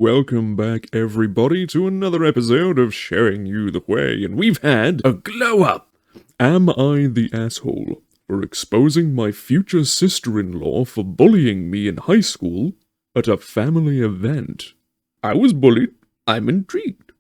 Welcome back, everybody, to another episode of Showing You the Way, and we've had a glow-up! Am I the asshole for exposing my future sister-in-law for bullying me in high school at a family event? I was bullied. I'm intrigued.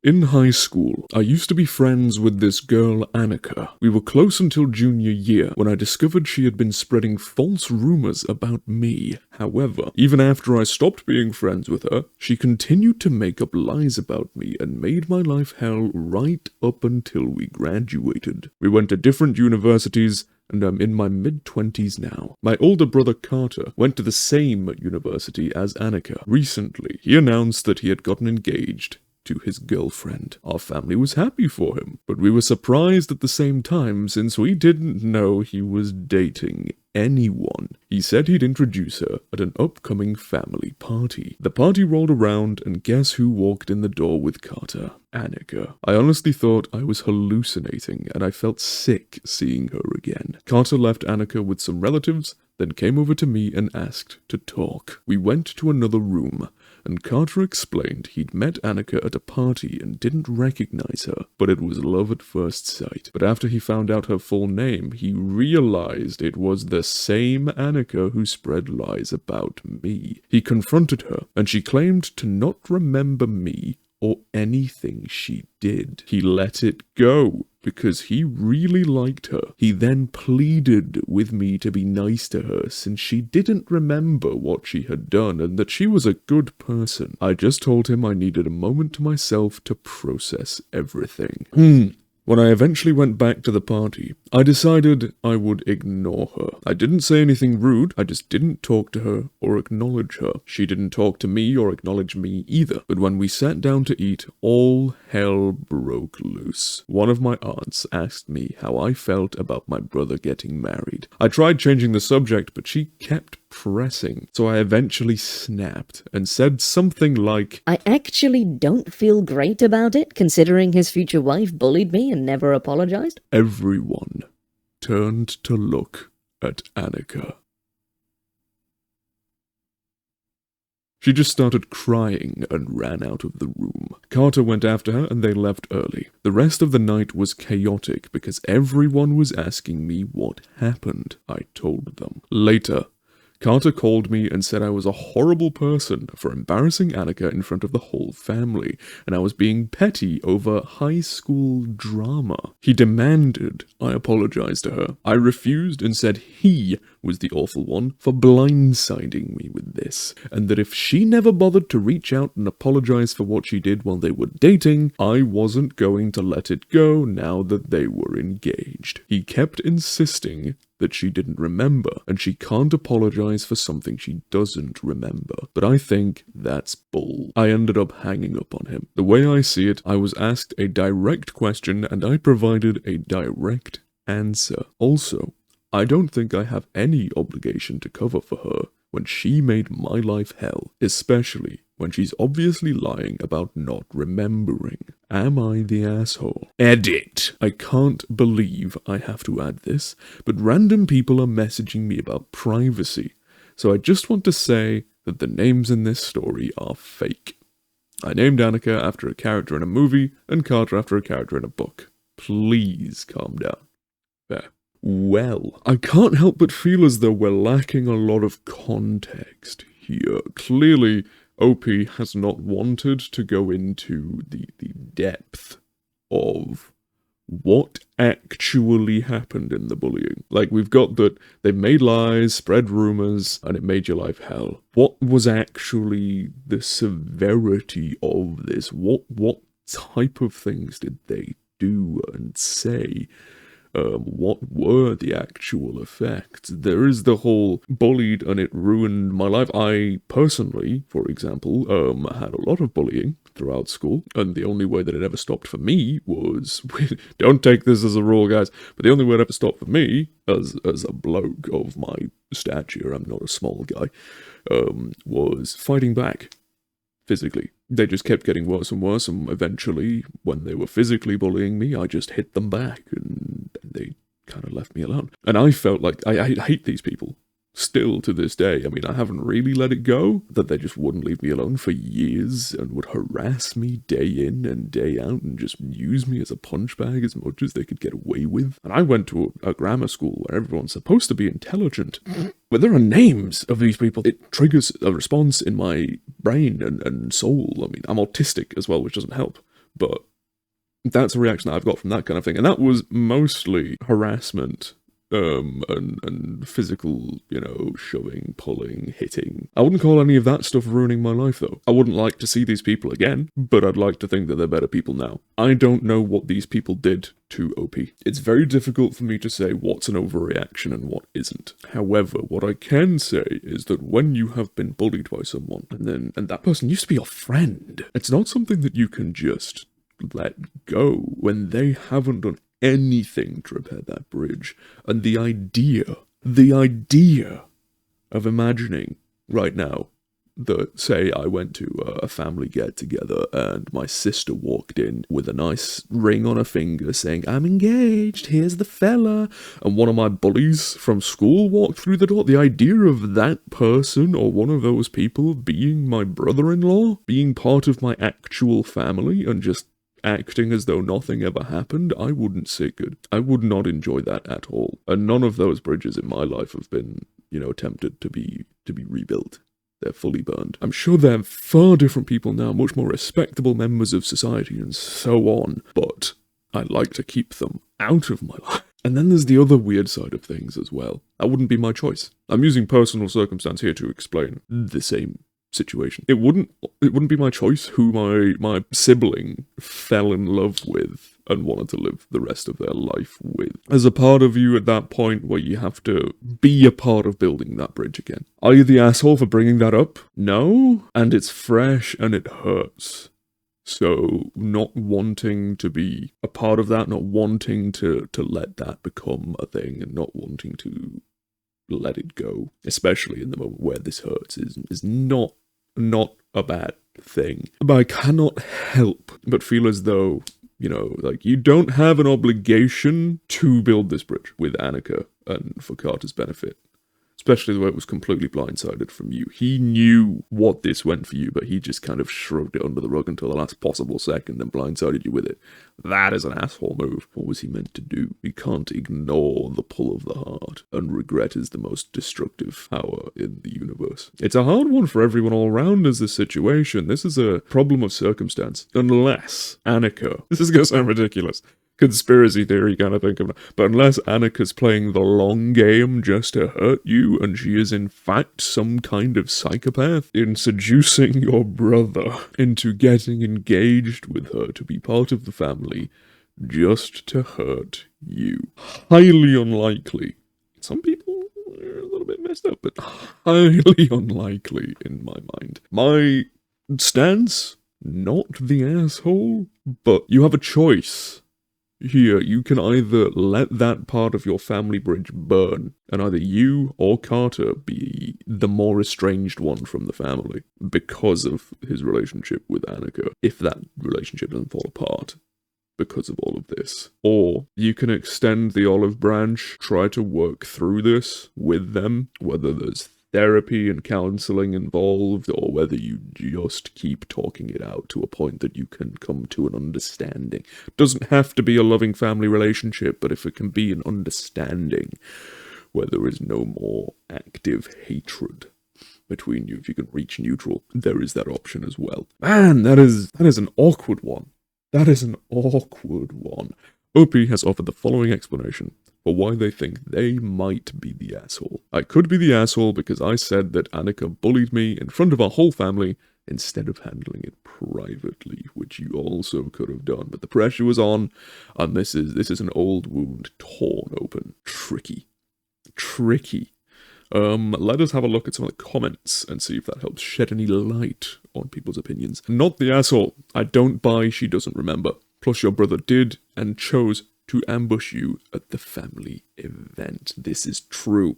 In high school, I used to be friends with this girl, Annika. We were close until junior year, when I discovered she had been spreading false rumors about me. However, even after I stopped being friends with her, she continued to make up lies about me and made my life hell right up until we graduated. We went to different universities, and I'm in my mid-20s now. My older brother Carter went to the same university as Annika. Recently, he announced that he had gotten engaged to his girlfriend. Our family was happy for him, but we were surprised at the same time since we didn't know he was dating anyone. He said he'd introduce her at an upcoming family party. The party rolled around, and guess who walked in the door with Carter? Annika. I honestly thought I was hallucinating, and I felt sick seeing her again. Carter left Annika with some relatives, then came over to me and asked to talk. We went to another room, and Carter explained he'd met Annika at a party and didn't recognize her, but it was love at first sight. But after he found out her full name, he realized it was the same Annika who spread lies about me. He confronted her, and she claimed to not remember me or anything she did. He let it go because he really liked her. He then pleaded with me to be nice to her since she didn't remember what she had done and that she was a good person. I just told him I needed a moment to myself to process everything. When I eventually went back to the party, I decided I would ignore her. I didn't say anything rude, I just didn't talk to her or acknowledge her. She didn't talk to me or acknowledge me either. But when we sat down to eat, all hell broke loose. One of my aunts asked me how I felt about my brother getting married. I tried changing the subject, but she kept pressing, so I eventually snapped and said something like, I actually don't feel great about it, considering his future wife bullied me and never apologized. Everyone turned to look at Annika. She just started crying and ran out of the room. Carter went after her and they left early. The rest of the night was chaotic because everyone was asking me what happened. I told them. Later, Carter called me and said I was a horrible person for embarrassing Annika in front of the whole family, and I was being petty over high school drama. He demanded I apologize to her. I refused and said he was the awful one for blindsiding me with this, and that if she never bothered to reach out and apologize for what she did while they were dating, I wasn't going to let it go now that they were engaged. He kept insisting that she didn't remember, and she can't apologize for something she doesn't remember. But I think that's bull. I ended up hanging up on him. The way I see it, I was asked a direct question, and I provided a direct answer. Also, I don't think I have any obligation to cover for her when she made my life hell, especially when she's obviously lying about not remembering. Am I the asshole? Edit! I can't believe I have to add this, but random people are messaging me about privacy, so I just want to say that the names in this story are fake. I named Annika after a character in a movie, and Carter after a character in a book. Please calm down. There. Well, I can't help but feel as though we're lacking a lot of context here. Clearly, OP has not wanted to go into the depth of what actually happened in the bullying. Like, we've got that they made lies, spread rumors, and it made your life hell. What was actually the severity of this? What type of things did they do and say? What were the actual effects? There is the whole bullied and it ruined my life. I personally, for example, had a lot of bullying throughout school, and the only way that it ever stopped for me was, don't take this as a rule, guys, but the only way it ever stopped for me, as a bloke of my stature, I'm not a small guy, was fighting back. Physically. They just kept getting worse and worse, and eventually, when they were physically bullying me, I just hit them back, and they kind of left me alone. And I felt like, I hate these people still to this day. I mean, I haven't really let it go, that they just wouldn't leave me alone for years and would harass me day in and day out and just use me as a punch bag as much as they could get away with. And I went to a grammar school where everyone's supposed to be intelligent. But there are names of these people. It triggers a response in my brain and soul. I mean, I'm autistic as well, which doesn't help. But that's a reaction that I've got from that kind of thing. And that was mostly harassment and physical, shoving, pulling, hitting. I wouldn't call any of that stuff ruining my life, though. I wouldn't like to see these people again, but I'd like to think that they're better people now. I don't know what these people did to OP. It's very difficult for me to say what's an overreaction and what isn't. However, what I can say is that when you have been bullied by someone, and that person used to be your friend, it's not something that you can just let go when they haven't done anything to repair that bridge. And the idea of imagining right now that, say, I went to a family get-together and my sister walked in with a nice ring on her finger saying, "I'm engaged, here's the fella," and one of my bullies from school walked through the door. The idea of that person or one of those people being my brother-in-law, being part of my actual family and just acting as though nothing ever happened, I wouldn't sit good. I would not enjoy that at all. And none of those bridges in my life have been, attempted to be rebuilt. They're fully burned. I'm sure they're far different people now, much more respectable members of society and so on, but I like to keep them out of my life. And then there's the other weird side of things as well. That wouldn't be my choice. I'm using personal circumstance here to explain the same situation. It wouldn't be my choice who my sibling fell in love with and wanted to live the rest of their life with. There's a part of you at that point where you have to be a part of building that bridge again. Are you the asshole for bringing that up? No, and it's fresh and it hurts. So not wanting to be a part of that, not wanting to let that become a thing, and not wanting to let it go, especially in the moment where this hurts, is not a bad thing. But I cannot help but feel as though, you don't have an obligation to build this bridge with Annika and for Carter's benefit. Especially the way it was completely blindsided from you. He knew what this went for you, but he just kind of shrugged it under the rug until the last possible second and blindsided you with it. That is an asshole move. What was he meant to do? You can't ignore the pull of the heart, and regret is the most destructive power in the universe. It's a hard one for everyone all around as this situation. This is a problem of circumstance. Unless Annika, this is going to sound ridiculous, conspiracy theory kind of thing, but unless Annika's playing the long game just to hurt you, and she is in fact some kind of psychopath in seducing your brother into getting engaged with her to be part of the family just to hurt you. Highly unlikely. Some people are a little bit messed up, but highly unlikely in my mind. My stance, not the asshole, but you have a choice. Here, you can either let that part of your family bridge burn, and either you or Carter be the more estranged one from the family because of his relationship with Annika, if that relationship doesn't fall apart because of all of this. Or you can extend the olive branch, try to work through this with them, whether there's therapy and counseling involved, or whether you just keep talking it out to a point that you can come to an understanding. It doesn't have to be a loving family relationship, but if it can be an understanding where there is no more active hatred between you, if you can reach neutral, there is that option as well. Man, that is an awkward one. That is an awkward one. OP has offered the following explanation for why they think they might be the asshole. I could be the asshole because I said that Annika bullied me in front of our whole family instead of handling it privately, which you also could have done, but the pressure was on, and this is an old wound torn open. Tricky. Let us have a look at some of the comments and see if that helps shed any light on people's opinions. Not the asshole. I don't buy she doesn't remember. Plus your brother did and chose to ambush you at the family event. This is true.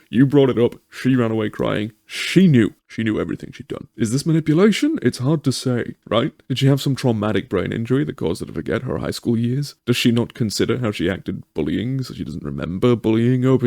You brought it up, she ran away crying, she knew everything she'd done. Is this manipulation? It's hard to say, right? Did she have some traumatic brain injury that caused her to forget her high school years? Does she not consider how she acted bullying, so she doesn't remember bullying OP?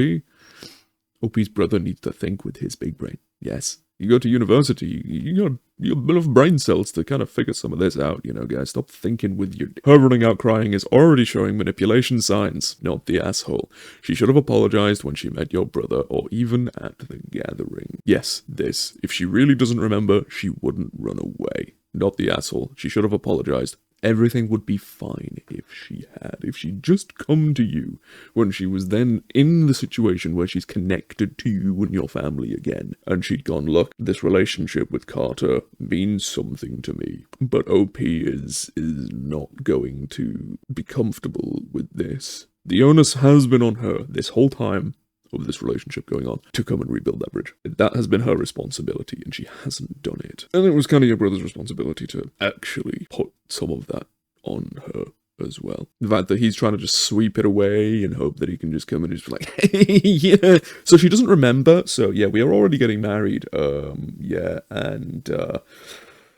OP's brother needs to think with his big brain. Yes. You go to university, you got enough brain cells to kind of figure some of this out, you know, guys. Stop thinking with your... Her running out crying is already showing manipulation signs, not the asshole. She should have apologized when she met your brother, or even at the gathering. Yes, this. If she really doesn't remember, she wouldn't run away. Not the asshole. She should have apologized. Everything would be fine if she had. If she'd just come to you when she was then in the situation where she's connected to you and your family again. And she'd gone, look, this relationship with Carter means something to me. But OP is not going to be comfortable with this. The onus has been on her this whole time of this relationship going on to come and rebuild that bridge. That has been her responsibility, and she hasn't done it. And it was kind of your brother's responsibility to actually put some of that on her as well. The fact that he's trying to just sweep it away and hope that he can just come and just be like, hey, yeah. So she doesn't remember. So yeah, we are already getting married. Yeah, and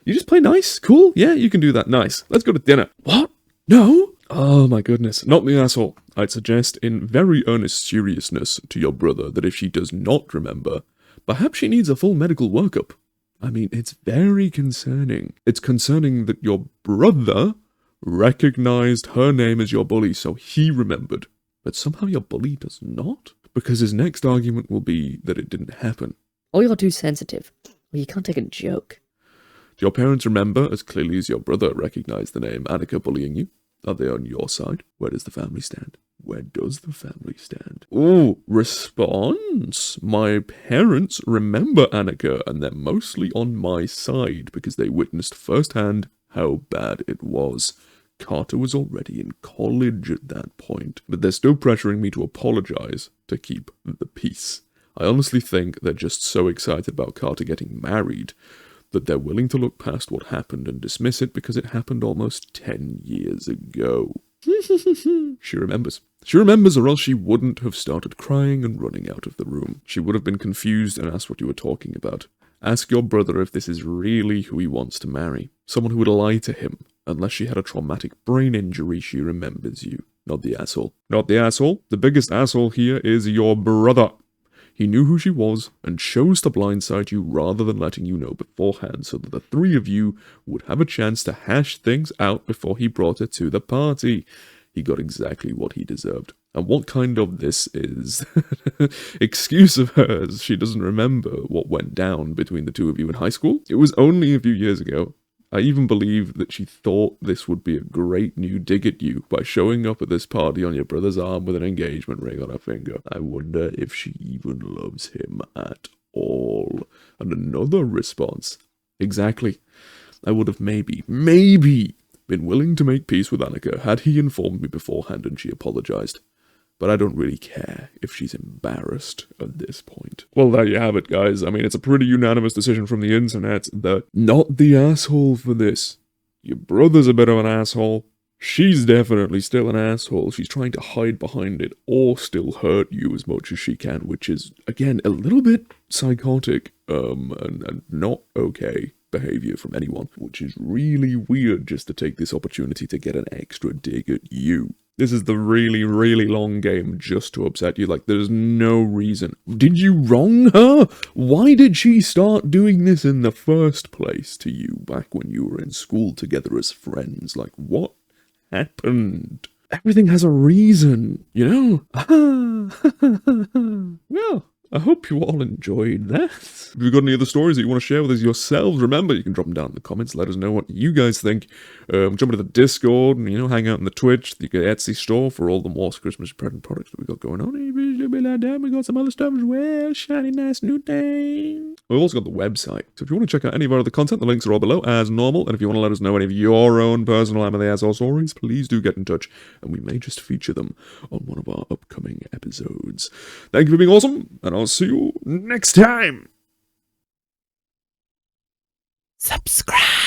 you just play nice, cool. Yeah, you can do that. Nice. Let's go to dinner. What? No? Oh my goodness, not the asshole. I'd suggest in very earnest seriousness to your brother that if she does not remember, perhaps she needs a full medical workup. I mean, it's very concerning. It's concerning that your brother recognized her name as your bully, so he remembered. But somehow your bully does not? Because his next argument will be that it didn't happen. Or you're too sensitive. Or you can't take a joke. Do your parents remember as clearly as your brother recognized the name Annika bullying you? Are they on your side? Where does the family stand? Where does the family stand? Ooh, response. My parents remember Annika, and they're mostly on my side because they witnessed firsthand how bad it was. Carter was already in college at that point, but they're still pressuring me to apologize to keep the peace. I honestly think they're just so excited about Carter getting married that they're willing to look past what happened and dismiss it because it happened almost 10 years ago. She remembers. She remembers, or else she wouldn't have started crying and running out of the room. She would have been confused and asked what you were talking about. Ask your brother if this is really who he wants to marry. Someone who would lie to him. Unless she had a traumatic brain injury, she remembers you. Not the asshole. Not the asshole. The biggest asshole here is your brother. He knew who she was and chose to blindside you rather than letting you know beforehand so that the three of you would have a chance to hash things out before he brought her to the party. He got exactly what he deserved. And what kind of this is excuse of hers? She doesn't remember what went down between the two of you in high school. It was only a few years ago. I even believe that she thought this would be a great new dig at you by showing up at this party on your brother's arm with an engagement ring on her finger. I wonder if she even loves him at all. And another response. Exactly. I would have maybe been willing to make peace with Annika had he informed me beforehand and she apologized. But I don't really care if she's embarrassed at this point. Well, there you have it, guys. I mean, it's a pretty unanimous decision from the internet that not the asshole for this. Your brother's a bit of an asshole. She's definitely still an asshole. She's trying to hide behind it or still hurt you as much as she can, which is, again, a little bit psychotic and not okay behavior from anyone, which is really weird just to take this opportunity to get an extra dig at you. This is the really, really long game just to upset you. Like, there's no reason. Did you wrong her? Why did she start doing this in the first place to you back when you were in school together as friends? Like, what happened? Everything has a reason, you know? Well, I hope you all enjoyed that. If you've got any other stories that you want to share with us yourselves, remember, you can drop them down in the comments. Let us know what you guys think. Jump into the Discord and, you know, hang out in the Twitch, the Etsy store for all the more Christmas present products that we got going on. We got some other stuff as well. Shiny, nice new thing. We've also got the website. So if you want to check out any of our other content, the links are all below as normal. And if you want to let us know any of your own personal Am I the Asshole stories, please do get in touch. And we may just feature them on one of our upcoming episodes. Thank you for being awesome. And I'll see you next time. Subscribe.